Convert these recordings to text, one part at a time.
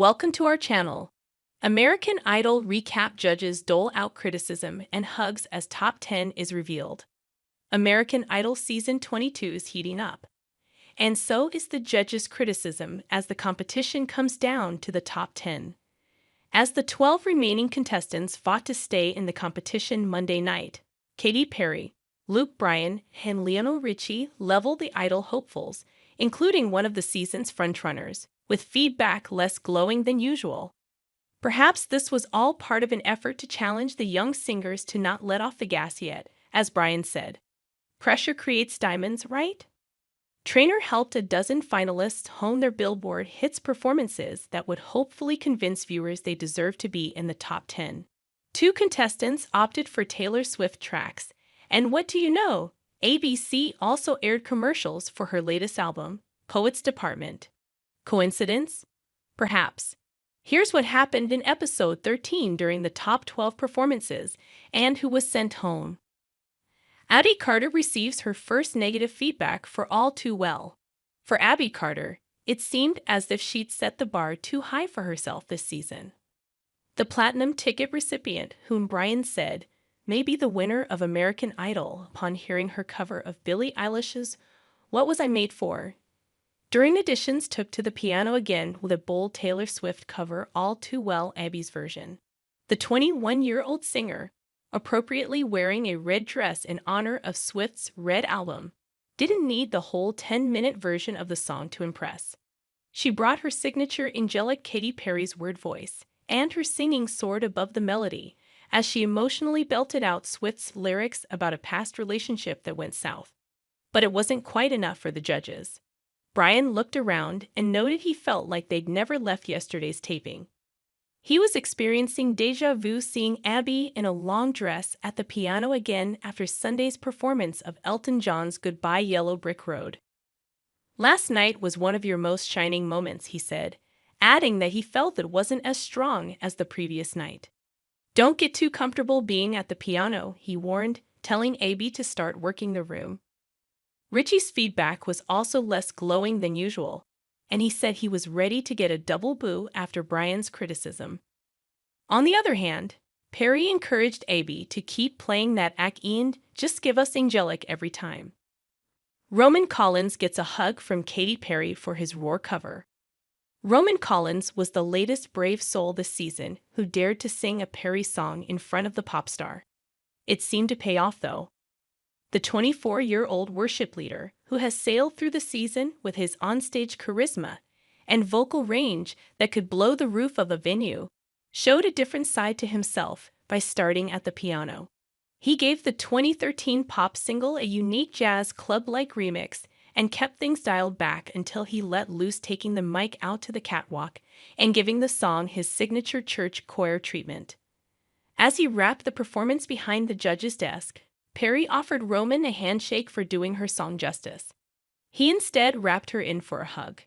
Welcome to our channel. American Idol recap judges dole out criticism and hugs as top 10 is revealed. American Idol Season 22 is heating up. And so is the judges' criticism as the competition comes down to the top 10. As the 12 remaining contestants fought to stay in the competition Monday night, Katy Perry, Bryan, and Lionel Richie leveled the Idol hopefuls, including one of the season's frontrunners, with feedback less glowing than usual. Perhaps this was all part of an effort to challenge the young singers to not let off the gas yet, as Bryan said. Pressure creates diamonds, right? Trainer helped a dozen finalists hone their Billboard hits performances that would hopefully convince viewers they deserve to be in the top 10. Two contestants opted for Taylor Swift tracks, and what do you know? ABC also aired commercials for her latest album, Poets Department. Coincidence? Perhaps. Here's what happened in episode 13 during the top 12 performances and who was sent home. Abi Carter receives her first negative feedback for All Too Well. For Abi Carter, it seemed as if she'd set the bar too high for herself this season. The platinum ticket recipient, whom Bryan said may be the winner of American Idol upon hearing her cover of Billie Eilish's What Was I Made For? During auditions took to the piano again with a bold Taylor Swift cover All Too Well Abi's version. The 21-year-old singer, appropriately wearing a red dress in honor of Swift's Red album, didn't need the whole 10-minute version of the song to impress. She brought her signature angelic Katy Perry's word voice, and her singing soared above the melody as she emotionally belted out Swift's lyrics about a past relationship that went south. But it wasn't quite enough for the judges. Bryan looked around and noted he felt like they'd never left yesterday's taping. He was experiencing déjà vu seeing Abi in a long dress at the piano again after Sunday's performance of Elton John's Goodbye Yellow Brick Road. Last night was one of your most shining moments, he said, adding that he felt it wasn't as strong as the previous night. Don't get too comfortable being at the piano, he warned, telling Abi to start working the room. Richie's feedback was also less glowing than usual, and he said he was ready to get a double boo after Bryan's criticism. On the other hand, Perry encouraged Abi to keep playing that act and just give us angelic every time. Roman Collins gets a hug from Katy Perry for his Roar cover. Roman Collins was the latest brave soul this season who dared to sing a Perry song in front of the pop star. It seemed to pay off, though. The 24-year-old worship leader, who has sailed through the season with his onstage charisma and vocal range that could blow the roof of a venue, showed a different side to himself by starting at the piano. He gave the 2013 pop single a unique jazz club-like remix and kept things dialed back until he let loose, taking the mic out to the catwalk and giving the song his signature church choir treatment. As he wrapped the performance behind the judge's desk, Perry offered Roman a handshake for doing her song justice. He instead wrapped her in for a hug.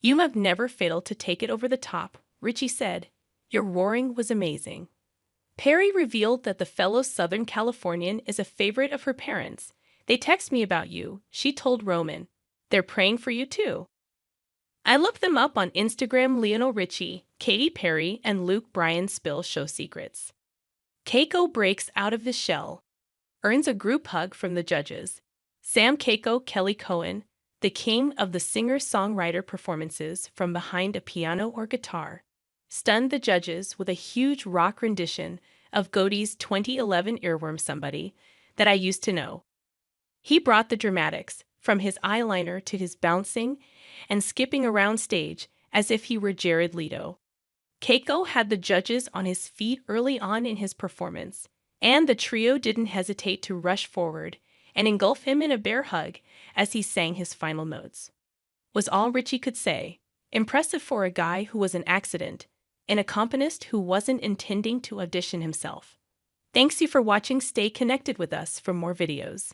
"You have never failed to take it over the top," Richie said. "Your roaring was amazing." Perry revealed that the fellow Southern Californian is a favorite of her parents. "They text me about you," she told Roman. "They're praying for you too." "I looked them up on Instagram." Lionel Richie, Katy Perry, and Bryan spill show secrets. Keiko breaks out of his shell, earns a group hug from the judges. Sam Keiko Kelly Cohen, the king of the singer-songwriter performances from behind a piano or guitar, stunned the judges with a huge rock rendition of Godey's 2011 earworm Somebody That I Used to Know. He brought the dramatics, from his eyeliner to his bouncing and skipping around stage as if he were Jared Leto. Keiko had the judges on his feet early on in his performance, and the trio didn't hesitate to rush forward and engulf him in a bear hug as he sang his final notes. Was all Richie could say. Impressive for a guy who was an accident, an accompanist who wasn't intending to audition himself. Thanks you for watching. Stay connected with us for more videos.